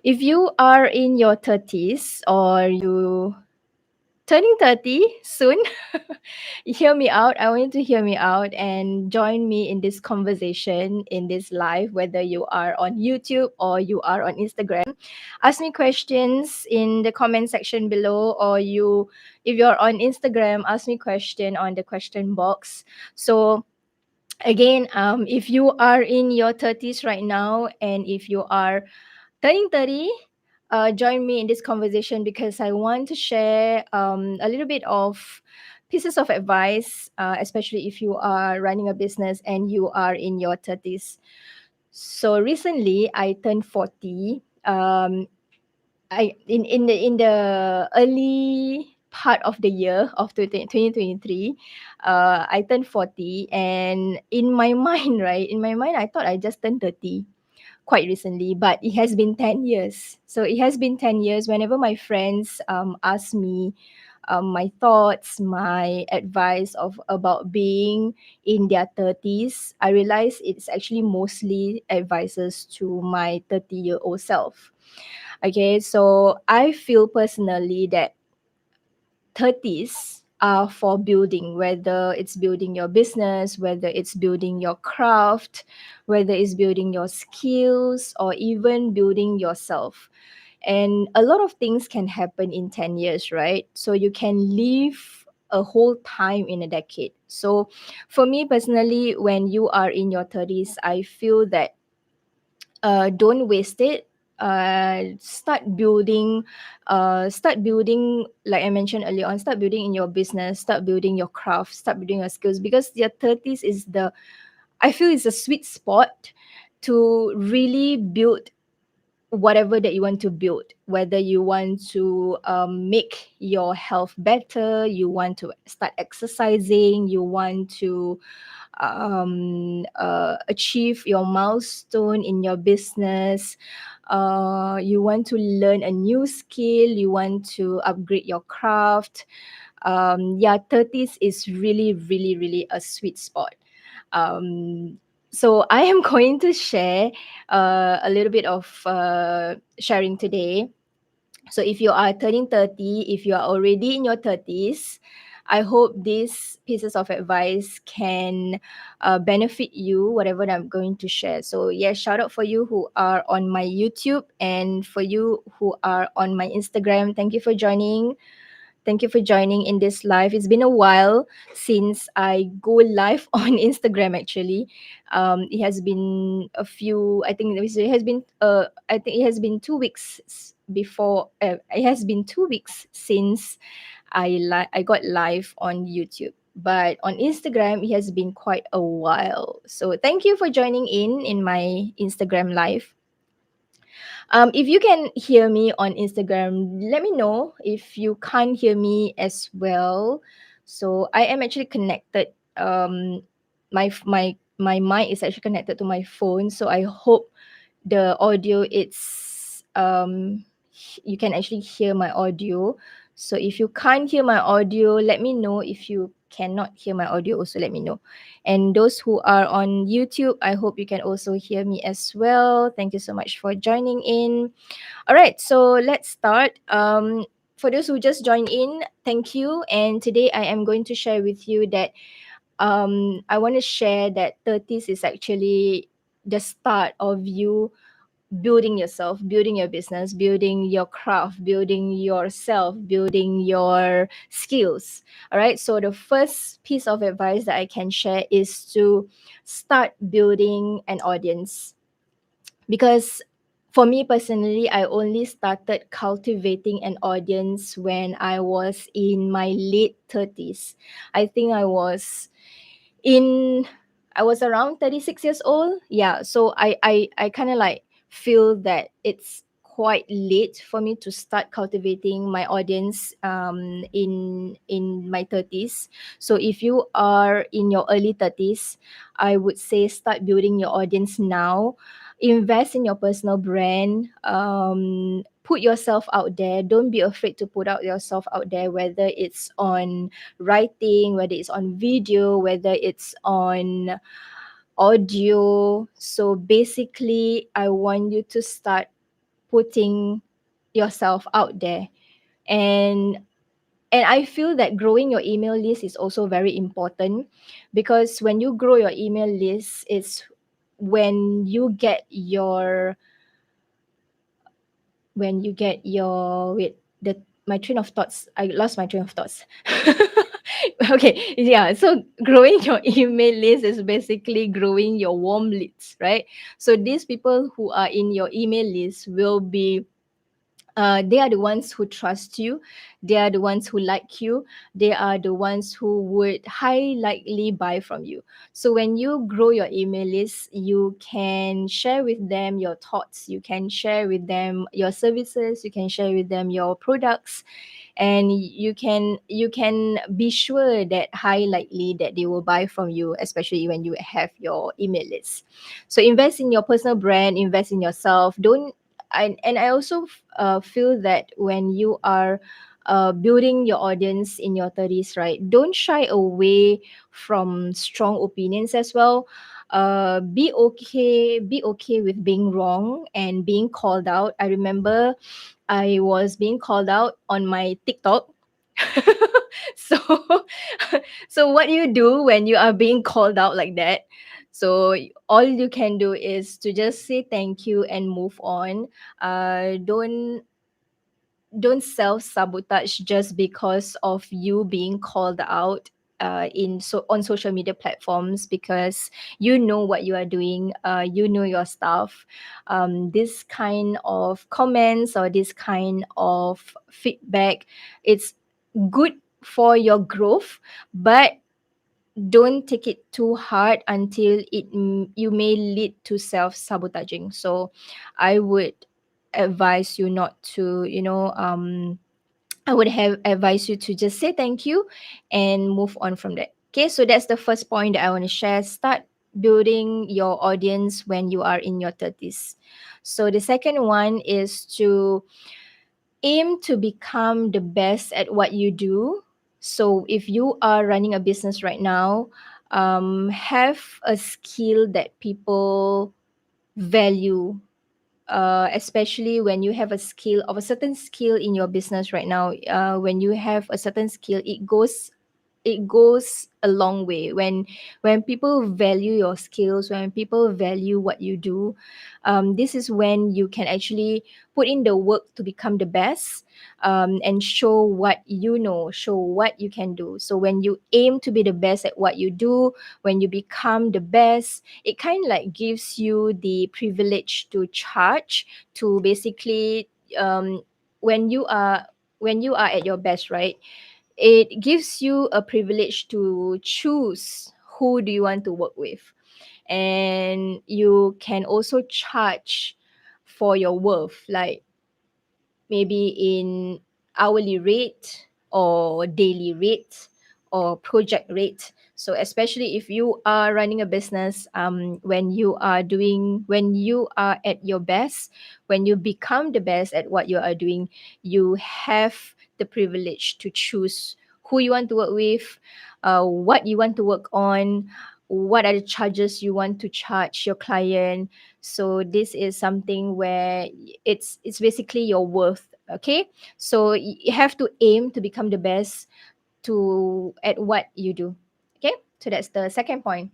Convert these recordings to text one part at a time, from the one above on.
If you are in your 30s or you turning 30 soon, hear me out. I want you to hear me out and join me in this conversation, in this live, whether you are on YouTube or you are on Instagram. Ask me questions in the comment section below, or if you're on Instagram, ask me question on the question box. So again, if you are in your 30s right now, and if you are turning 30, join me in this conversation because I want to share a little bit of pieces of advice, especially if you are running a business and you are in your 30s. So recently, I turned 40. In the early part of the year of 2023, I turned 40, and in my mind, right, in my mind, I thought I just turned 30 quite recently, but it has been 10 years. So it has been 10 years. Whenever my friends ask me my thoughts, my advice of about being in their 30s, I realize it's actually mostly advices to my 30-year-old self. Okay, so I feel personally that 30s are for building, whether it's building your business, whether it's building your craft, whether it's building your skills, or even building yourself. And a lot of things can happen in 10 years, right? So you can live a whole time in a decade. So for me personally, when you are in your 30s, I feel that don't waste it. Start building, like I mentioned earlier on, start building in your business, start building your craft, start building your skills, because your 30s is the, I feel, is a sweet spot to really build whatever that you want to build, whether you want to make your health better, you want to start exercising, you want to achieve your milestone in your business, you want to learn a new skill, you want to upgrade your craft. Yeah, 30s is really, really, really a sweet spot. So I am going to share a little bit of sharing today. So if you are turning 30, if you are already in your 30s, I hope these pieces of advice can benefit you, whatever that I'm going to share. So yeah, shout out for you who are on my YouTube, and for you who are on my Instagram. Thank you for joining. Thank you for joining in this live. It's been a while since I go live on Instagram. Actually, it has been a few. I think it has been. I think it has been 2 weeks before. It has been 2 weeks since I got live on YouTube. But on Instagram, it has been quite a while. So thank you for joining in my Instagram live. If you can hear me on Instagram, let me know if you can't hear me as well. So I am actually connected. My mic is actually connected to my phone. So I hope the audio it's you can actually hear my audio. So if you can't hear my audio, let me know. If you cannot hear my audio, also let me know. And those who are on YouTube, I hope you can also hear me as well. Thank you so much for joining in. All right, so let's start. For those who just joined in, thank you. And today I am going to share with you that I want to share that 30s is actually the start of you building yourself, building your business, building your craft, building yourself, building your skills. All right. So the first piece of advice that I can share is to start building an audience, because for me personally, I only started cultivating an audience when I was in my late 30s. I think in I was around 36 years old. Yeah, so I kind of like feel that it's quite late for me to start cultivating my audience in my 30s. So if you are in your early 30s, I would say start building your audience now. Invest in your personal brand. Put yourself out there. Don't be afraid to put out yourself out there, whether it's on writing, whether it's on video, whether it's on audio. So basically, I want you to start putting yourself out there. And I feel that growing your email list is also very important, because when you grow your email list, it's when you get your wait, the my train of thoughts, I lost my train of thoughts. Okay, yeah, so growing your email list is basically growing your warm leads, right? So these people who are in your email list will be, they are the ones who trust you, they are the ones who like you, they are the ones who would high likely buy from you. So when you grow your email list, you can share with them your thoughts, you can share with them your services, you can share with them your products, and you can be sure that high likely that they will buy from you, especially when you have your email list. So invest in your personal brand, invest in yourself. Don't and I also feel that when you are building your audience in your 30s, right, don't shy away from strong opinions as well. Be okay with being wrong and being called out. I remember I was being called out on my TikTok. So so what you do when you are being called out like that? So all you can do is to just say thank you and move on. Don't self sabotage just because of you being called out on social media platforms, because you know what you are doing, you know your stuff. This kind of comments or this kind of feedback, it's good for your growth, but don't take it too hard until you may lead to self sabotaging. So I would advise you not to, I would have advised you to just say thank you and move on from that. Okay, so that's the first point that I want to share. Start building your audience when you are in your 30s. So the second one is to aim to become the best at what you do. So if you are running a business right now, have a skill that people value, especially when you have a skill of a certain skill in your business right now. When you have a certain skill, it goes a long way. When people value your skills, when people value what you do, this is when you can actually put in the work to become the best, and show what you know, show what you can do. So when you aim to be the best at what you do, when you become the best, it kind of like gives you the privilege to charge, to basically, when you are at your best, right, it gives you a privilege to choose who do you want to work with, and you can also charge for your worth, like maybe in hourly rate or daily rate or project rate. So especially if you are running a business, when you are at your best, when you become the best at what you are doing, you have the privilege to choose who you want to work with, what you want to work on, what are the charges you want to charge your client. So this is something where it's basically your worth. Okay, so you have to aim to become the best to at what you do. Okay, so that's the second point.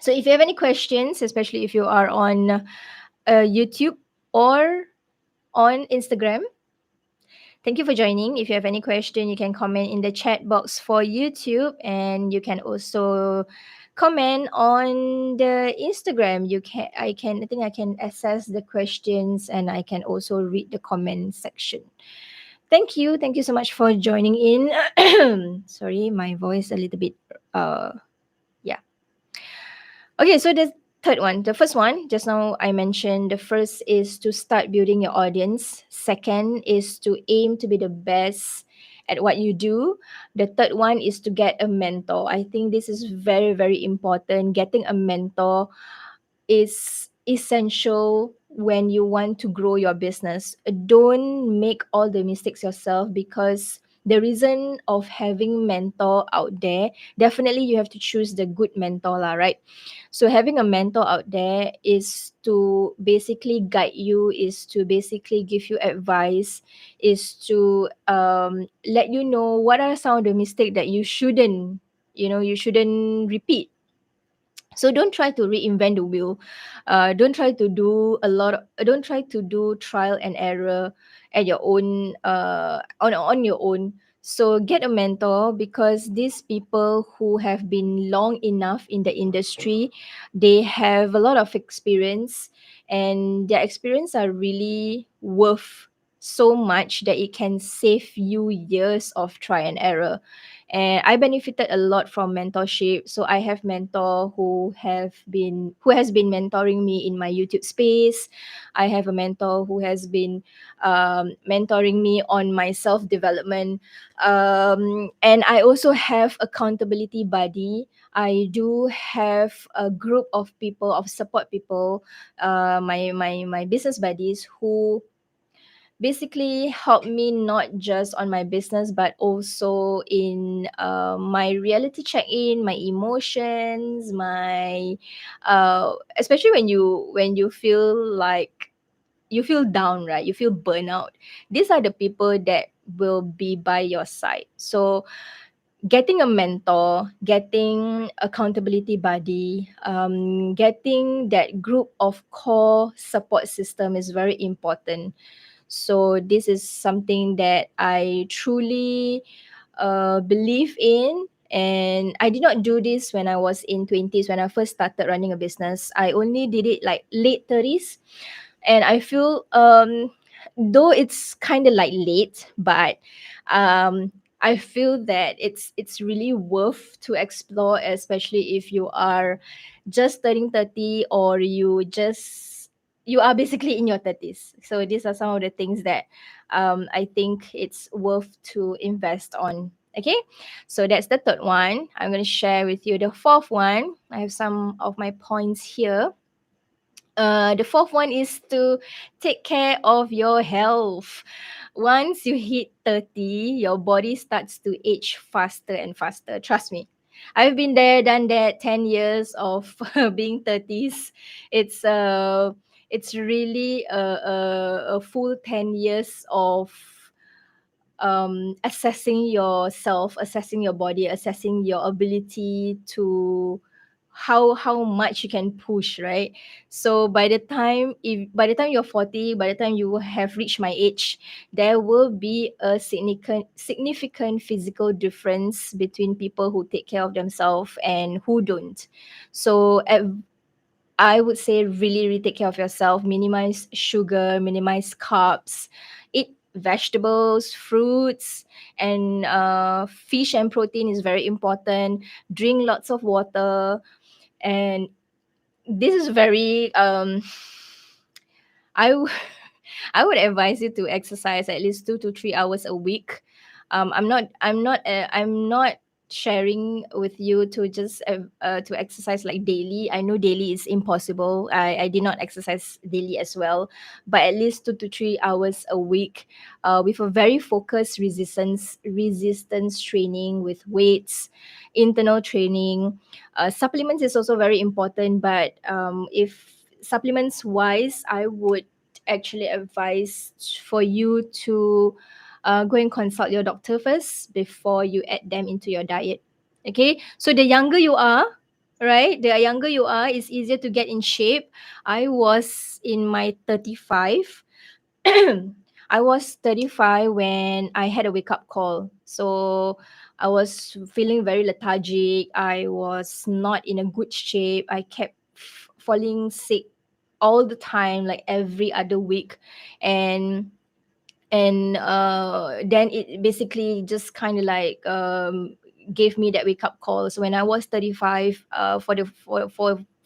So if you have any questions, especially if you are on YouTube or on Instagram, thank you for joining. If you have any question, you can comment in the chat box for YouTube, and you can also comment on the Instagram. I think I can access the questions, and I can also read the comment section. Thank you so much for joining in. Sorry, my voice a little bit yeah. Okay, so the third one, the first one, just now I mentioned, the first is to start building your audience. Second is to aim to be the best at what you do. The third one is to get a mentor. I think this is very, very important. Getting a mentor is essential when you want to grow your business. Don't make all the mistakes yourself, because the reason of having mentor out there, definitely you have to choose the good mentor lah, right? So having a mentor out there is to basically guide you, is to basically give you advice, is to let you know what are some of the mistake that you shouldn't repeat. So don't try to reinvent the wheel. Don't try to do don't try to do trial and error at your own on your own. So get a mentor, because these people who have been long enough in the industry, they have a lot of experience, and their experience are really worth so much that it can save you years of try and error. And I benefited a lot from mentorship. So I have mentor who has been mentoring me in my YouTube space. I have a mentor who has been mentoring me on my self development, and I also have accountability buddy. I do have a group of people, of support people, my business buddies, who basically help me not just on my business but also in my reality check-in, my emotions, my especially when you feel like you feel down, right? You feel burnout. These are the people that will be by your side. So getting a mentor, getting accountability buddy, getting that group of core support system is very important. So this is something that I truly believe in. And I did not do this when I was in 20s, when I first started running a business. I only did it like late 30s. And I feel though it's kind of like late, but um I feel that it's really worth to explore, especially if you are just turning 30, or you are basically in your 30s. So these are some of the things that I think it's worth to invest on. Okay, so that's the third one. I'm going to share with you the fourth one. I have some of my points here. The fourth one is to take care of your health. Once you hit 30, your body starts to age faster and faster. Trust me. I've been there, done that, 10 years of being 30s. It's really a full 10 years of assessing yourself, assessing your body, assessing your ability to how much you can push, right? So by the time you're 40, by the time you have reached my age, there will be a significant physical difference between people who take care of themselves and who don't. So I would say really, really take care of yourself. Minimize sugar, minimize carbs, eat vegetables, fruits, and fish and protein is very important. Drink lots of water, and this is very I w- I would advise you to exercise at least 2 to 3 hours a week. I'm not sharing with you to just to exercise like daily. I know daily is impossible. I did not exercise daily as well, but at least 2 to 3 hours a week, with a very focused resistance training with weights, internal training. Supplements is also very important, but if supplements wise, I would actually advise for you to go and consult your doctor first before you add them into your diet. Okay, so the younger you are, right, the younger you are, it's easier to get in shape. I was in my 35. I was 35 when I had a wake up call. So I was feeling very lethargic. I was not in a good shape. I kept falling sick all the time, like every other week. And then it basically just kind of like gave me that wake up call. So when I was 35, for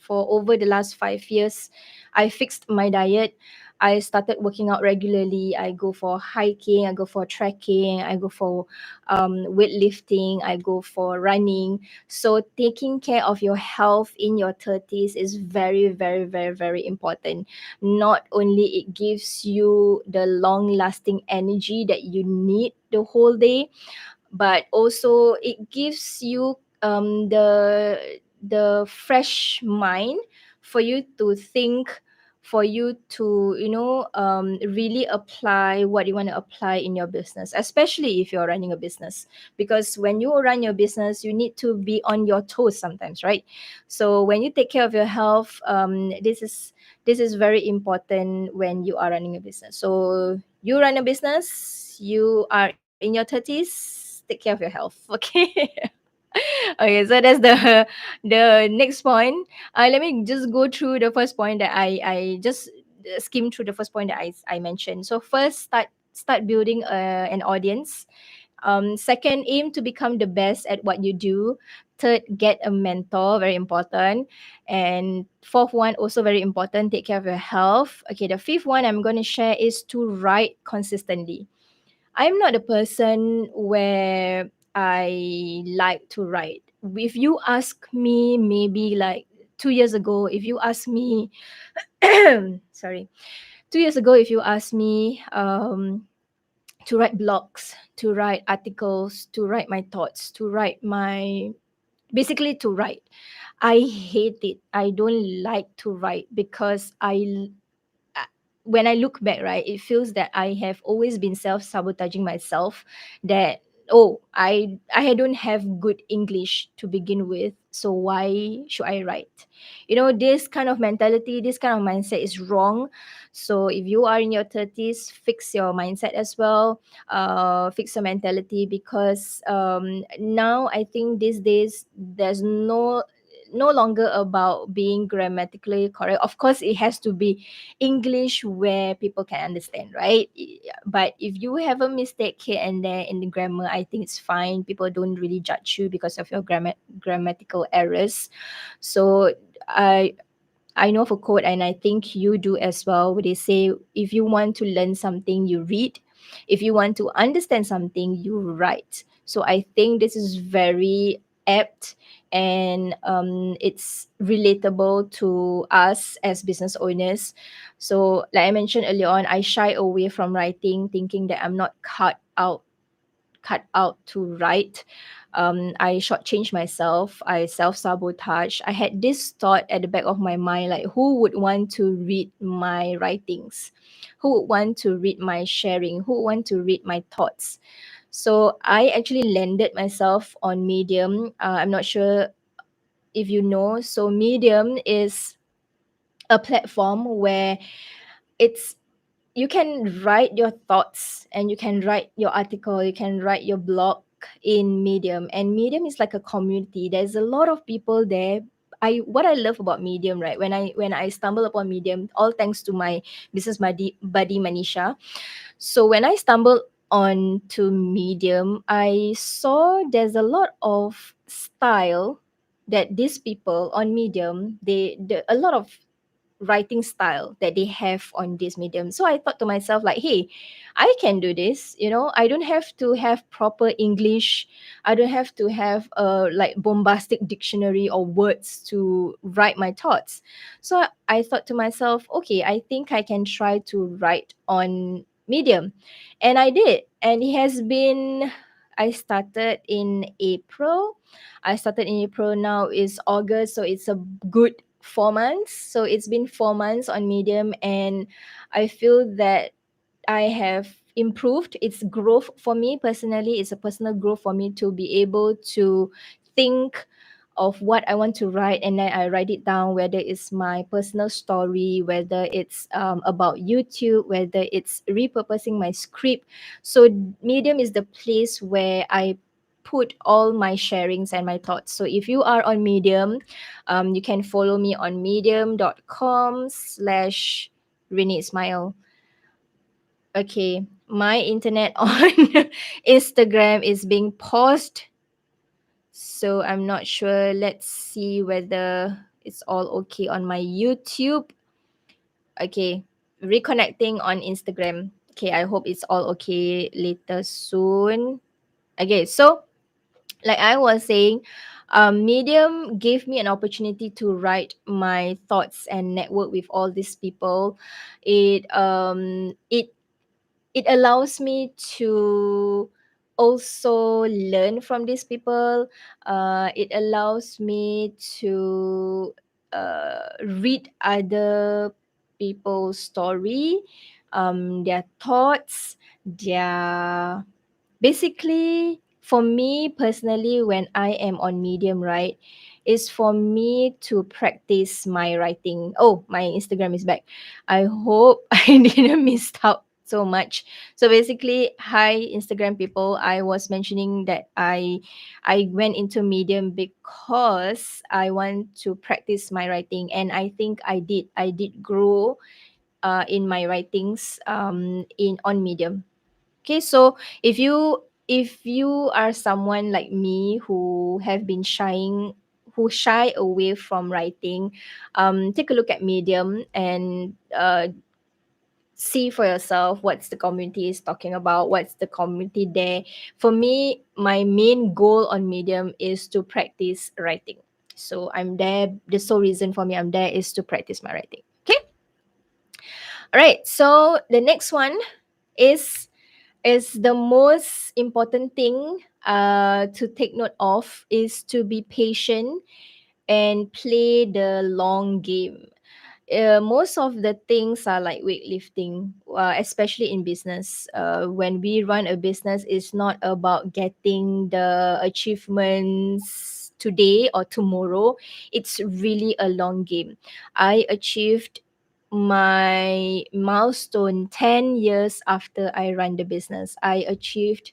over the last 5 years, I fixed my diet. I started working out regularly. I go for hiking, I go for trekking, I go for weightlifting, I go for running. So taking care of your health in your 30s is very, very, very, very important. Not only it gives you the long lasting energy that you need the whole day, but also it gives you the fresh mind for you to think, for you to really apply what you want to apply in your business, especially if you're running a business, because when you run your business you need to be on your toes sometimes, right? So when you take care of your health, this is very important when you are running a business. So you run a business, you are in your 30s, take care of your health. Okay. Okay, so that's the next point. Let me just go through the first point that I just skim through the first point that I mentioned. So first, start building an audience. Second, aim to become the best at what you do. Third, get a mentor, very important. And fourth one, also very important, take care of your health. Okay, the fifth one I'm going to share is to write consistently. I'm not a person where I like to write. If you ask me, maybe like 2 years ago, if you ask me, sorry, 2 years ago, if you ask me to write blogs, to write articles, to write my thoughts, to write my, basically to write, I hate it. I don't like to write because uh, when I look back, right, it feels that I have always been self-sabotaging myself. That, oh, I don't have good English to begin with, so why should I write? This kind of mentality, this kind of mindset is wrong. So if you are in your 30s, fix your mindset as well. Fix your mentality, because now I think these days there's no longer about being grammatically correct. Of course, it has to be English where people can understand, right? But if you have a mistake here and there in the grammar, I think it's fine. People don't really judge you because of your grammatical errors. So I know of a quote, and I think you do as well, where they say, if you want to learn something, you read. If you want to understand something, you write. So I think this is very apt, and it's relatable to us as business owners. So, like I mentioned earlier on, I shy away from writing, thinking that I'm not cut out to write. I shortchanged myself. I self sabotage. I had this thought at the back of my mind, like, who would want to read my writings? Who would want to read my sharing? Who would want to read my thoughts? So I actually landed myself on Medium. I'm not sure if you know. So Medium is a platform where it's you can write your thoughts, and you can write your article, you can write your blog in Medium. And Medium is like a community. There's a lot of people there. What I love about Medium, right, when I stumble upon Medium, all thanks to my business buddy Manisha. So when I stumbled onto Medium, I saw there's a lot of style that these people on Medium, a lot of writing style that they have on this Medium. So I thought to myself, like, hey, I can do this. I don't have to have proper English. I don't have to have a like bombastic dictionary or words to write my thoughts. So I thought to myself, okay, I think I can try to write on Medium. And I did. And it has been, I started in April. Now is August. So it's a good 4 months. So it's been 4 months on Medium, and I feel that I have improved. It's growth for me personally. It's a personal growth for me to be able to think of what I want to write, and then I write it down, whether it's my personal story, whether it's about YouTube, whether it's repurposing my script. So Medium is the place where I put all my sharings and my thoughts. So if you are on Medium, you can follow me on medium.com/Renee Ismail. Okay, my internet on Instagram is being paused, so I'm not sure. Let's see whether it's all okay on my YouTube. Okay. reconnecting on Instagram. Okay, I hope it's all okay later soon. Okay, so like I was saying, Medium gave me an opportunity to write my thoughts and network with all these people. It allows me to also learn from these people. It allows me to read other people's story, their thoughts, their basically, for me personally, when I am on Medium, right, is for me to practice my writing. Oh, my Instagram is back. I hope I didn't miss out so much. So basically, hi Instagram people. I was mentioning that I went into Medium because I want to practice my writing, and I think I did. I did grow in my writings in on Medium. Okay, so if you are someone like me who have been shy away from writing, take a look at Medium and see for yourself what's the community is talking about, what's the community there. For me, my main goal on Medium is to practice writing. So I'm there. The sole reason for me I'm there is to practice my writing. Okay. All right. So the next one is the most important thing to take note of is to be patient and play the long game. Most of the things are like weightlifting, especially in business. When we run a business, it's not about getting the achievements today or tomorrow. It's really a long game. I achieved my milestone 10 years after I run the business. I achieved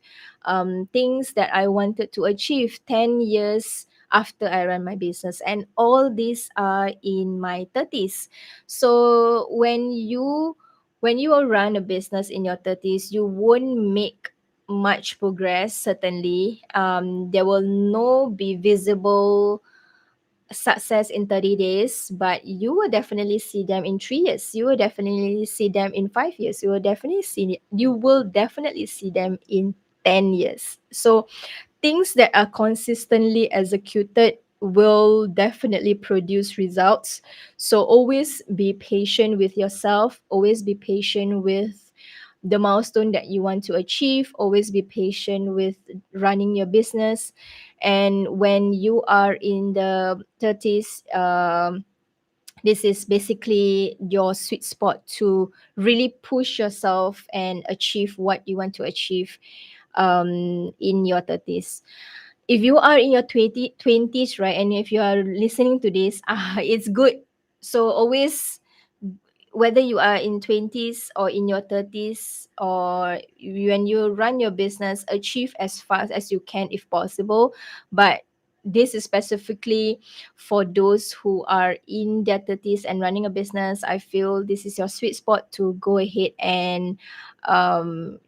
things that I wanted to achieve 10 years after I run my business. And all these are in my 30s. So when you will run a business in your 30s, you won't make much progress, certainly. There will no be visible success in 30 days, but you will definitely see them in 3 years. You will definitely see them in 5 years. You will definitely see them in 10 years. So things that are consistently executed will definitely produce results. So always be patient with yourself, always be patient with the milestone that you want to achieve, always be patient with running your business. And when you are in the 30s, this is basically your sweet spot to really push yourself and achieve what you want to achieve in your 30s. If you are in your 20s, right, and if you are listening to this, it's good. So always, whether you are in 20s or in your 30s, or when you run your business, achieve as fast as you can if possible. But this is specifically for those who are in their 30s and running a business. I feel this is your sweet spot to go ahead and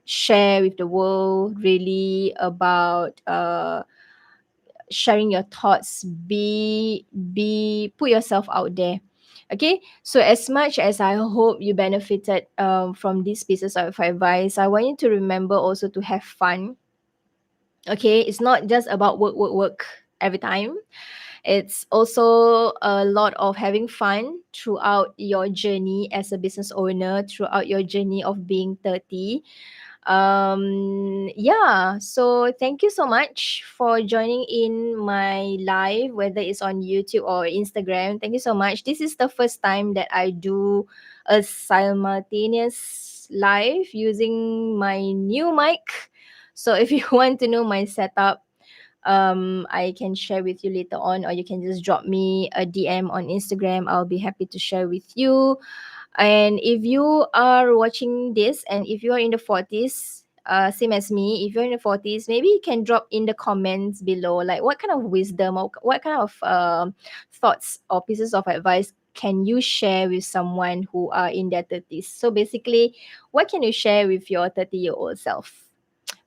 share with the world really about sharing your thoughts. Be Put yourself out there. Okay, so as much as I hope you benefited from these pieces of advice, I want you to remember also to have fun. Okay, it's not just about work, work, work every time. It's also a lot of having fun throughout your journey as a business owner, throughout your journey of being 30. Yeah, so thank you so much for joining in my live, whether it's on YouTube or Instagram. Thank you so much. This is the first time that I do a simultaneous live using my new mic. So if you want to know my setup, I can share with you later on, or you can just drop me a DM on Instagram. I'll be happy to share with you. And if you are watching this and if you are in the 40s, same as me, if you're in the 40s, maybe you can drop in the comments below, like what kind of wisdom or what kind of thoughts or pieces of advice can you share with someone who are in their 30s. So basically, what can you share with your 30-year-old self?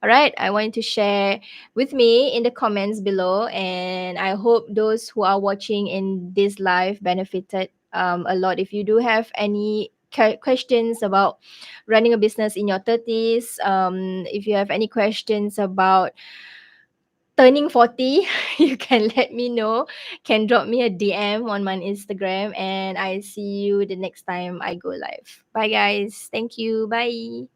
All right, I want you to share with me in the comments below, and I hope those who are watching in this live benefited a lot. If you do have any questions about running a business in your 30s, if you have any questions about turning 40, you can let me know. Can drop me a DM on my Instagram, and I see you the next time I go live. Bye guys. Thank you. Bye.